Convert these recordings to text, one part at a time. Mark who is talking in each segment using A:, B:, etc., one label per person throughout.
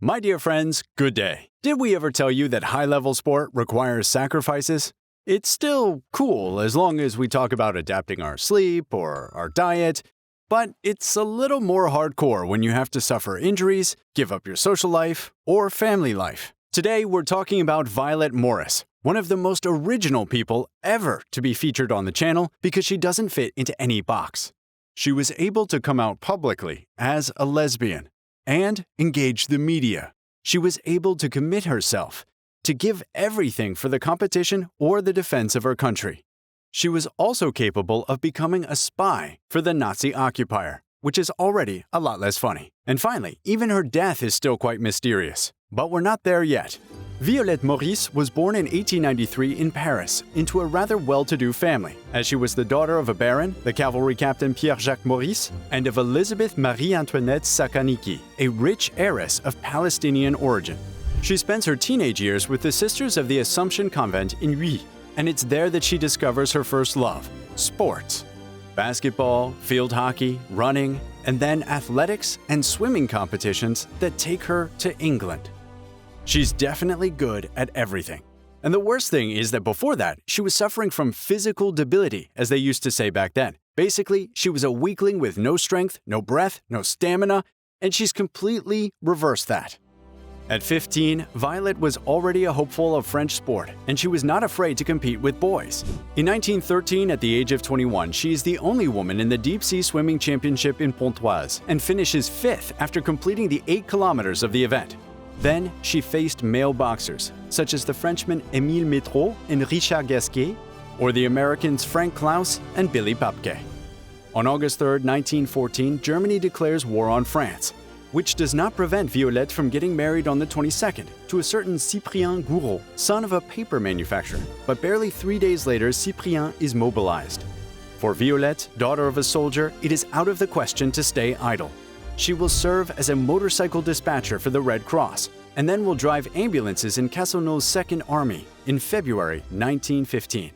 A: My dear friends, good day. Did we ever tell you that high-level sport requires sacrifices? It's still cool as long as we talk about adapting our sleep or our diet, but it's a little more hardcore when you have to suffer injuries, give up your social life, or family life. Today, we're talking about Violette Morris, one of the most original people ever to be featured on the channel because she doesn't fit into any box. She was able to come out publicly as a lesbian and engage the media. She was able to commit herself to give everything for the competition or the defense of her country. She was also capable of becoming a spy for the Nazi occupier, which is already a lot less funny. And finally, even her death is still quite mysterious. But we're not there yet. Violette Morris was born in 1893 in Paris into a rather well-to-do family, as she was the daughter of a baron, the cavalry captain Pierre-Jacques Maurice, and of Elizabeth Marie-Antoinette Sakaniki, a rich heiress of Palestinian origin. She spends her teenage years with the Sisters of the Assumption Convent in Huy, and it's there that she discovers her first love, sports. Basketball, field hockey, running, and then athletics and swimming competitions that take her to England. She's definitely good at everything. And the worst thing is that before that, she was suffering from physical debility, as they used to say back then. Basically, she was a weakling with no strength, no breath, no stamina, and she's completely reversed that. At 15, Violette was already a hopeful of French sport, and she was not afraid to compete with boys. In 1913, at the age of 21, she is the only woman in the deep-sea swimming championship in Pontoise and finishes 5th after completing the 8 kilometers of the event. Then, she faced male boxers, such as the Frenchman Émile Métro and Richard Gasquet, or the Americans Frank Claus and Billy Papke. On August 3, 1914, Germany declares war on France, which does not prevent Violette from getting married on the 22nd to a certain Cyprien Gouraud, son of a paper manufacturer. But barely 3 days later, Cyprien is mobilized. For Violette, daughter of a soldier, it is out of the question to stay idle. She will serve as a motorcycle dispatcher for the Red Cross, and then will drive ambulances in Cassonneau's Second Army in February 1915.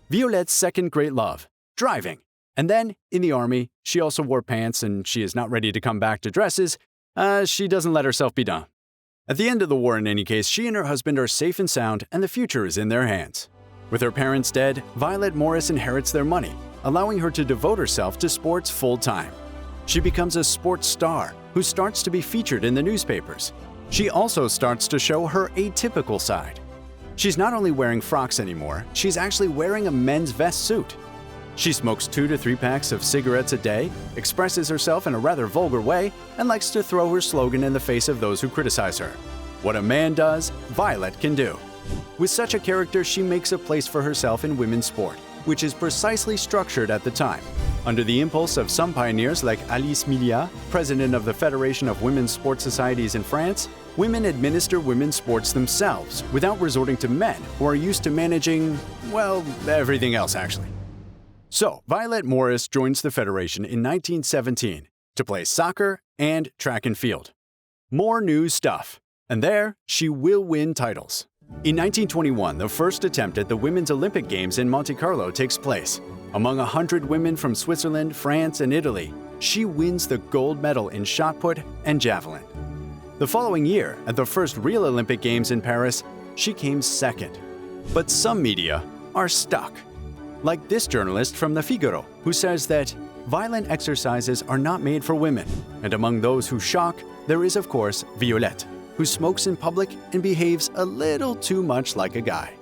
A: Violette's second great love, driving. And then, in the Army, she also wore pants and she is not ready to come back to dresses. She doesn't let herself be done. At the end of the war, in any case, she and her husband are safe and sound and the future is in their hands. With her parents dead, Violette Morris inherits their money, allowing her to devote herself to sports full-time. She becomes a sports star who starts to be featured in the newspapers. She also starts to show her atypical side. She's not only wearing frocks anymore, she's actually wearing a men's vest suit. She smokes 2 to 3 packs of cigarettes a day, expresses herself in a rather vulgar way, and likes to throw her slogan in the face of those who criticize her. What a man does, Violette can do. With such a character, she makes a place for herself in women's sport, which is precisely structured at the time. Under the impulse of some pioneers like Alice Milliat, president of the Federation of Women's Sports Societies in France, women administer women's sports themselves without resorting to men who are used to managing, well, everything else actually. So, Violette Morris joins the Federation in 1917 to play soccer and track and field. More new stuff. And there, she will win titles. In 1921, the first attempt at the Women's Olympic Games in Monte Carlo takes place. Among 100 women from Switzerland, France, and Italy, she wins the gold medal in shot put and javelin. The following year, at the first real Olympic Games in Paris, she came second. But some media are stuck. Like this journalist from the Figaro, who says that violent exercises are not made for women, and among those who shock, there is of course Violette, who smokes in public and behaves a little too much like a guy.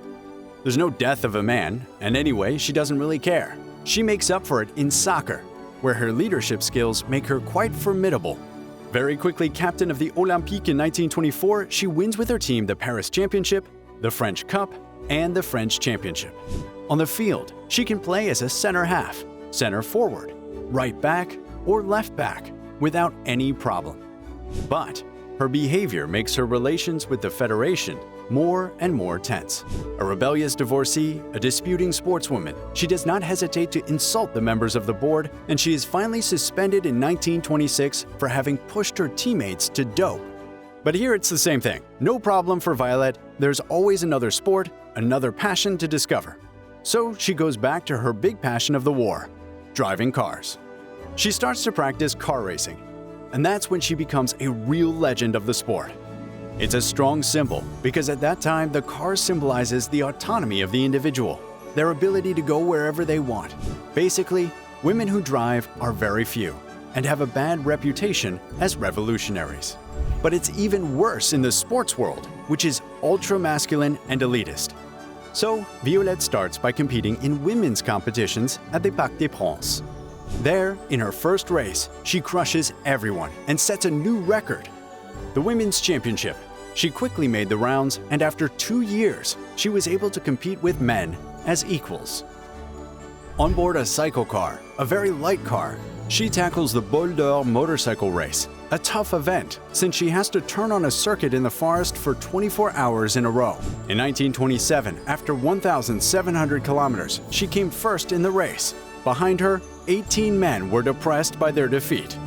A: There's no death of a man, and anyway, she doesn't really care. She makes up for it in soccer, where her leadership skills make her quite formidable. Very quickly captain of the Olympique in 1924, she wins with her team the Paris Championship, the French Cup, and the French Championship. On the field, she can play as a center half, center forward, right back, or left back without any problem. But her behavior makes her relations with the Federation more and more tense. A rebellious divorcee, a disputing sportswoman, she does not hesitate to insult the members of the board, and she is finally suspended in 1926 for having pushed her teammates to dope. But here it's the same thing. No problem for Violette. There's always another sport, another passion to discover. So she goes back to her big passion of the war, driving cars. She starts to practice car racing, and that's when she becomes a real legend of the sport. It's a strong symbol because at that time the car symbolizes the autonomy of the individual, their ability to go wherever they want. Basically, women who drive are very few and have a bad reputation as revolutionaries. But it's even worse in the sports world, which is ultra-masculine and elitist. So, Violette starts by competing in women's competitions at the Parc des Princes. There, in her first race, she crushes everyone and sets a new record. The Women's Championship. She quickly made the rounds, and after 2 years, she was able to compete with men as equals. On board a cycle car, a very light car, she tackles the Bol d'Or motorcycle race, a tough event since she has to turn on a circuit in the forest for 24 hours in a row. In 1927, after 1,700 kilometers, she came first in the race. Behind her, 18 men were depressed by their defeat.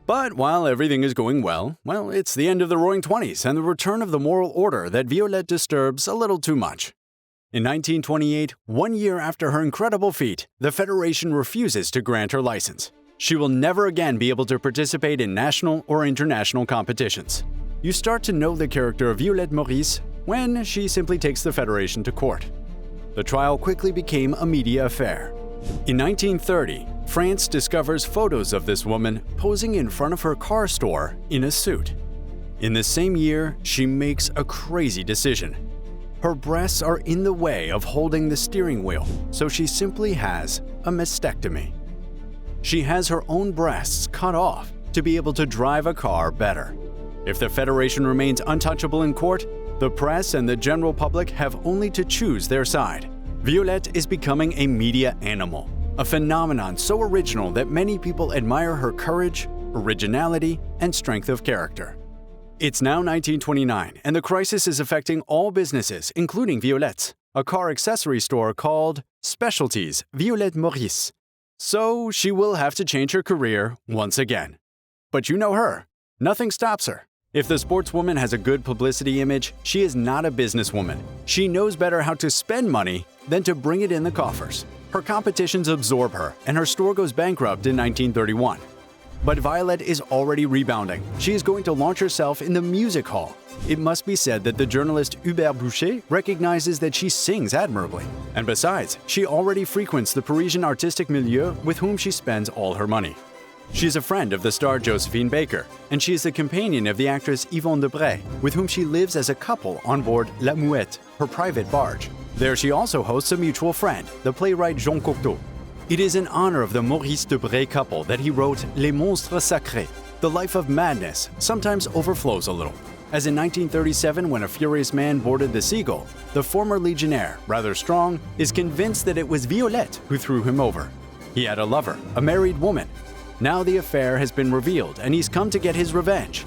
A: But while everything is going well, it's the end of the Roaring Twenties and the return of the moral order that Violette disturbs a little too much. In 1928, 1 year after her incredible feat, the Federation refuses to grant her license. She will never again be able to participate in national or international competitions. You start to know the character of Violette Morris when she simply takes the Federation to court. The trial quickly became a media affair. In 1930, France discovers photos of this woman posing in front of her car store in a suit. In the same year, she makes a crazy decision. Her breasts are in the way of holding the steering wheel, so she simply has a mastectomy. She has her own breasts cut off to be able to drive a car better. If the Federation remains untouchable in court, the press and the general public have only to choose their side. Violette is becoming a media animal, a phenomenon so original that many people admire her courage, originality, and strength of character. It's now 1929, and the crisis is affecting all businesses, including Violette's, a car accessory store called Specialties Violette Morris. So she will have to change her career once again. But you know her. Nothing stops her. If the sportswoman has a good publicity image, she is not a businesswoman. She knows better how to spend money than to bring it in the coffers. Her competitions absorb her, and her store goes bankrupt in 1931. But Violette is already rebounding. She is going to launch herself in the music hall. It must be said that the journalist Hubert Boucher recognizes that she sings admirably. And besides, she already frequents the Parisian artistic milieu with whom she spends all her money. She is a friend of the star Josephine Baker, and she is the companion of the actress Yvonne de Bray, with whom she lives as a couple on board La Mouette, her private barge. There she also hosts a mutual friend, the playwright Jean Cocteau. It is in honor of the Maurice de Bray couple that he wrote Les Monstres Sacrés. The life of madness sometimes overflows a little. As in 1937, when a furious man boarded the Seagull, the former legionnaire, rather strong, is convinced that it was Violette who threw him over. He had a lover, a married woman. Now the affair has been revealed and he's come to get his revenge.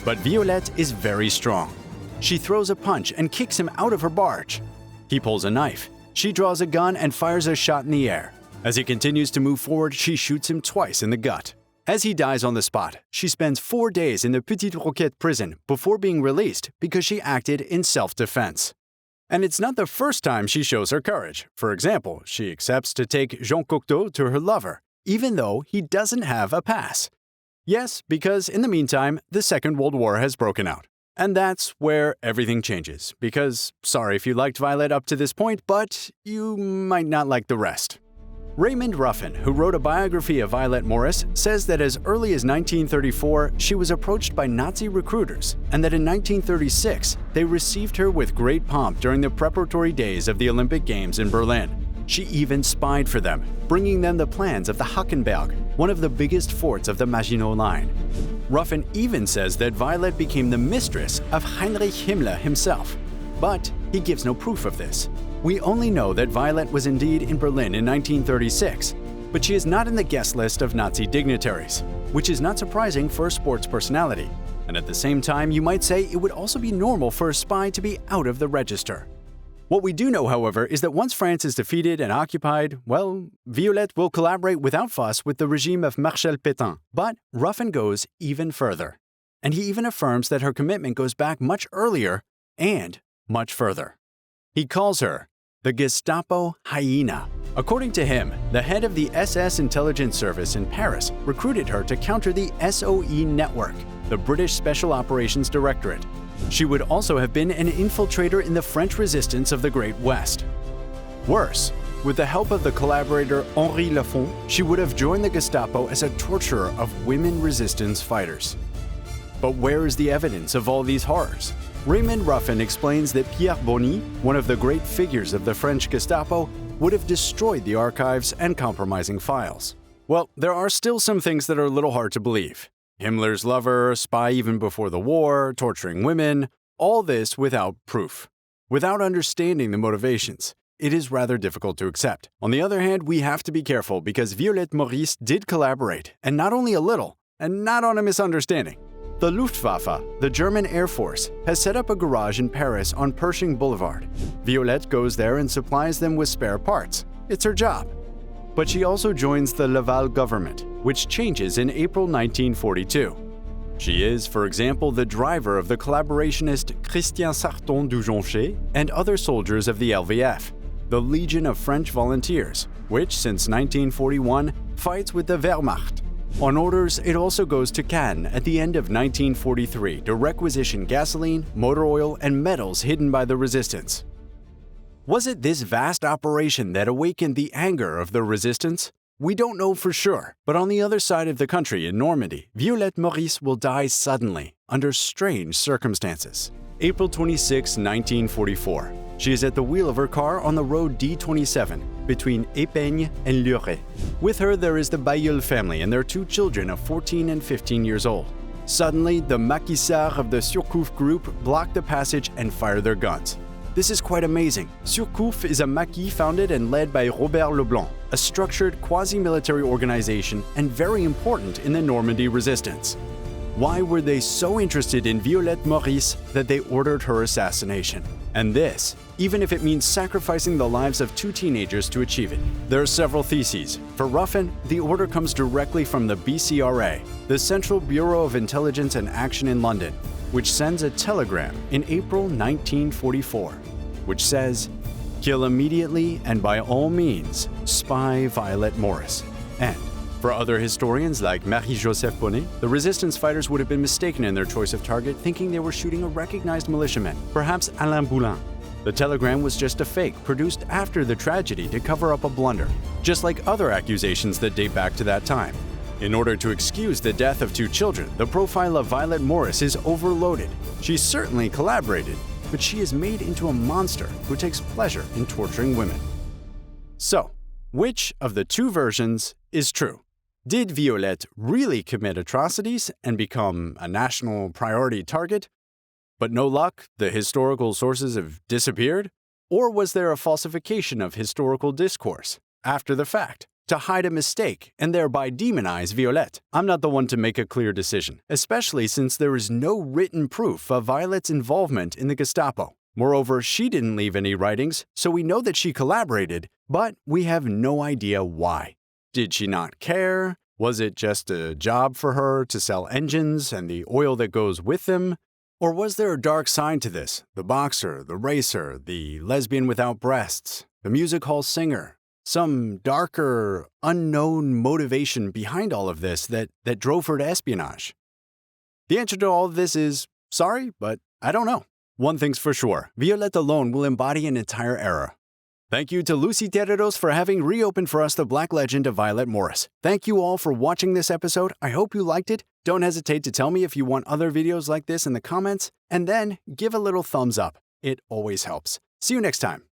A: But Violette is very strong. She throws a punch and kicks him out of her barge. He pulls a knife. She draws a gun and fires a shot in the air. As he continues to move forward, she shoots him twice in the gut. As he dies on the spot, she spends 4 days in the Petite Roquette prison before being released because she acted in self-defense. And it's not the first time she shows her courage. For example, she accepts to take Jean Cocteau to her lover, even though he doesn't have a pass. Yes, because in the meantime, the Second World War has broken out. And that's where everything changes, because, sorry if you liked Violette up to this point, but you might not like the rest. Raymond Ruffin, who wrote a biography of Violette Morris, says that as early as 1934, she was approached by Nazi recruiters, and that in 1936, they received her with great pomp during the preparatory days of the Olympic Games in Berlin. She even spied for them, bringing them the plans of the Hackenberg, one of the biggest forts of the Maginot Line. Ruffin even says that Violette became the mistress of Heinrich Himmler himself, but he gives no proof of this. We only know that Violette was indeed in Berlin in 1936, but she is not in the guest list of Nazi dignitaries, which is not surprising for a sports personality. And at the same time, you might say it would also be normal for a spy to be out of the register. What we do know, however, is that once France is defeated and occupied, Violette will collaborate without fuss with the regime of Marshal Pétain. But Ruffin goes even further. And he even affirms that her commitment goes back much earlier and much further. He calls her the Gestapo hyena. According to him, the head of the SS intelligence service in Paris recruited her to counter the SOE network, the British Special Operations Directorate. She would also have been an infiltrator in the French resistance of the Great West. Worse, with the help of the collaborator Henri Lafont, she would have joined the Gestapo as a torturer of women resistance fighters. But where is the evidence of all these horrors? Raymond Ruffin explains that Pierre Bonny, one of the great figures of the French Gestapo, would have destroyed the archives and compromising files. Well, there are still some things that are a little hard to believe. Himmler's lover, a spy even before the war, torturing women, all this without proof. Without understanding the motivations, it is rather difficult to accept. On the other hand, we have to be careful because Violette Morris did collaborate, and not only a little, and not on a misunderstanding. The Luftwaffe, the German Air Force, has set up a garage in Paris on Pershing Boulevard. Violette goes there and supplies them with spare parts. It's her job. But she also joins the Laval government, which changes in April 1942. She is, for example, the driver of the collaborationist Christian Sarton du Joncher and other soldiers of the LVF, the Legion of French Volunteers, which since 1941 fights with the Wehrmacht. On orders, it also goes to Cannes at the end of 1943 to requisition gasoline, motor oil, and metals hidden by the resistance. Was it this vast operation that awakened the anger of the resistance? We don't know for sure, but on the other side of the country in Normandy, Violette Morris will die suddenly, under strange circumstances. April 26, 1944. She is at the wheel of her car on the road D27 between Épeigne and Luret. With her, there is the Bailleul family and their two children of 14 and 15 years old. Suddenly, the maquisards of the Surcouf group block the passage and fire their guns. This is quite amazing. Surcouf is a maquis founded and led by Robert Leblanc, a structured quasi-military organization and very important in the Normandy resistance. Why were they so interested in Violette Morris that they ordered her assassination? And this, even if it means sacrificing the lives of two teenagers to achieve it. There are several theses. For Ruffin, the order comes directly from the BCRA, the Central Bureau of Intelligence and Action in London, which sends a telegram in April 1944, which says, "Kill immediately and by all means, spy Violette Morris." And for other historians like Marie-Joseph Bonnet, the resistance fighters would have been mistaken in their choice of target, thinking they were shooting a recognized militiaman, perhaps Alain Boulin. The telegram was just a fake, produced after the tragedy to cover up a blunder, just like other accusations that date back to that time. In order to excuse the death of two children, the profile of Violette Morris is overloaded. She certainly collaborated, but she is made into a monster who takes pleasure in torturing women. So, which of the two versions is true? Did Violette really commit atrocities and become a national priority target? But no luck, the historical sources have disappeared? Or was there a falsification of historical discourse, after the fact, to hide a mistake and thereby demonize Violette? I'm not the one to make a clear decision, especially since there is no written proof of Violette's involvement in the Gestapo. Moreover, she didn't leave any writings, so we know that she collaborated, but we have no idea why. Did she not care? Was it just a job for her to sell engines and the oil that goes with them? Or was there a dark side to this? The boxer, the racer, the lesbian without breasts, the music hall singer? Some darker, unknown motivation behind all of this that drove her to espionage? The answer to all of this is, sorry, but I don't know. One thing's for sure, Violette alone will embody an entire era. Thank you to Lucie Terreros for having reopened for us the Black Legend of Violette Morris. Thank you all for watching this episode. I hope you liked it. Don't hesitate to tell me if you want other videos like this in the comments, and then give a little thumbs up. It always helps. See you next time.